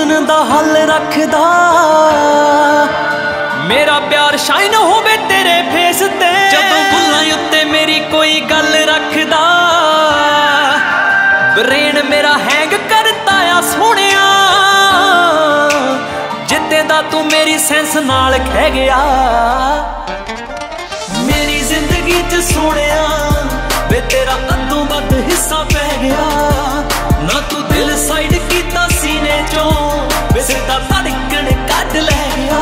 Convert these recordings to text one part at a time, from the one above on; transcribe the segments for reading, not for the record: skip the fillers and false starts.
हुसन दा हल रखदा। मेरा प्यार शाइन होवे तेरे फेस ते, जदों बुल्लां उत्ते मेरी कोई गल रखदा। ब्रेन मेरा हैंग करता आ सोहणिया, जिद्दे दा तू मेरी सेंस नाल खह गया। मेरी जिंदगी च सोहणिया वे तेरा अद्दों वध हिस्सा पै गया। ना तू दिल साइड कीता सीने चों, वे सिद्धा धड़कन कढ लै गया।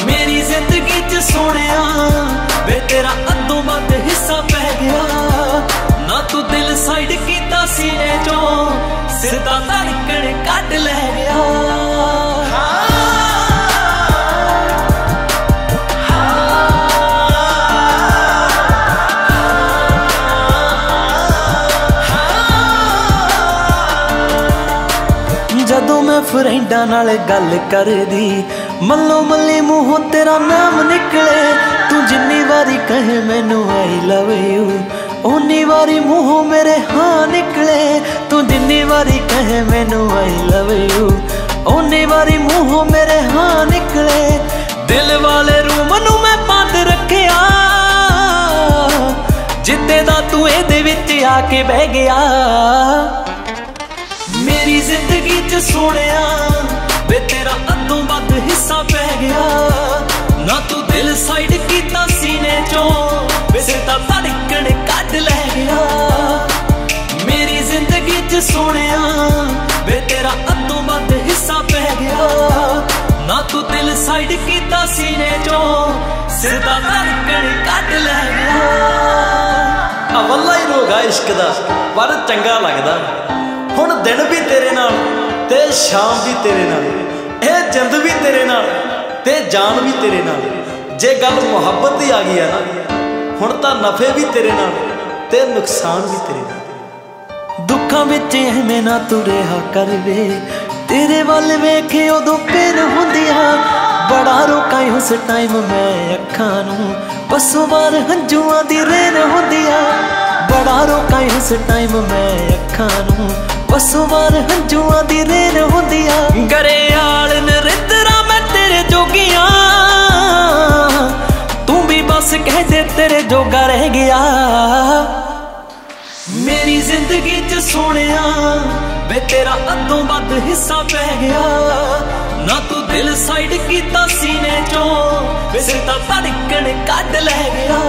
मेरी जिंदगी च सोहणिया वे तेरा अद्दों वध हिस्सा पै गया। ना तू दिल साइड कीता सीने चों, सिद्धा धड़कन कढ लै गया। जदों मैं फ्रेंडा नाल गल करदी, मल्लो मल्ली मूहों तेरा नाम निकले। तू जिन्नी वारी कहे मैनू आई लव यू, उन्नी वारी मूहों मेरे हाँ निकले। तू जिन्नी वारी कहे मैनू आई लव यू, उन्नी वारी मूहों मेरे हाँ निकले। दिल वाले रूम नू मैं बंद रखिया, जिद्दे दा तू इहदे विच आके बह गया। मेरी जिंदगी च सोहणिया वे तेरा अद्दों वध हिस्सा पै गया। ना तू दिल साइड कीता सीने चों, वे सिद्धा धड़कन कढ लै गया। मेरी जिंदगी च सोहणिया वे तेरा अद्दों वध हिस्सा पै गया। ना तू दिल साइड कीता सीने चों, सिद्धा धड़कन कढ लै गया। अवला ही रोग आ इश्क दा, पर चंगा लगदा। हुण दिन भी तेरे नाल ते शाम भी तेरे नाल, ये जिंद भी तेरे नाल ते जान भी तेरे नाल। जे गल मुहब्बत की आ गई है ना, हुण तां नफे भी तेरे नाल ते नुकसान भी तेरे नाल। दुखां विच एवें ना तू रहा कर वे, तेरे वल वेखे उदों पिर हुंदिया। बड़ा रोकाई उस टाइम मैं अखां नूं, बसों बार हंजुआं दी रेन हुंदिया। बड़ा रोकाई उस टाइम मैं अखां नूं, बसों बार हंजुआं दी रेन हुंदिया। गरेयाल नरिंदरा मैं तेरे जोगियां, तू भी बस कह दे तेरे जोगा रह गया। मेरी जिंदगी च सोहणिया वे तेरा अद्दों वध हिस्सा पै गया। ना तू दिल साइड कीता सीने चों, वे सिद्धा धड़कन कढ लै गया।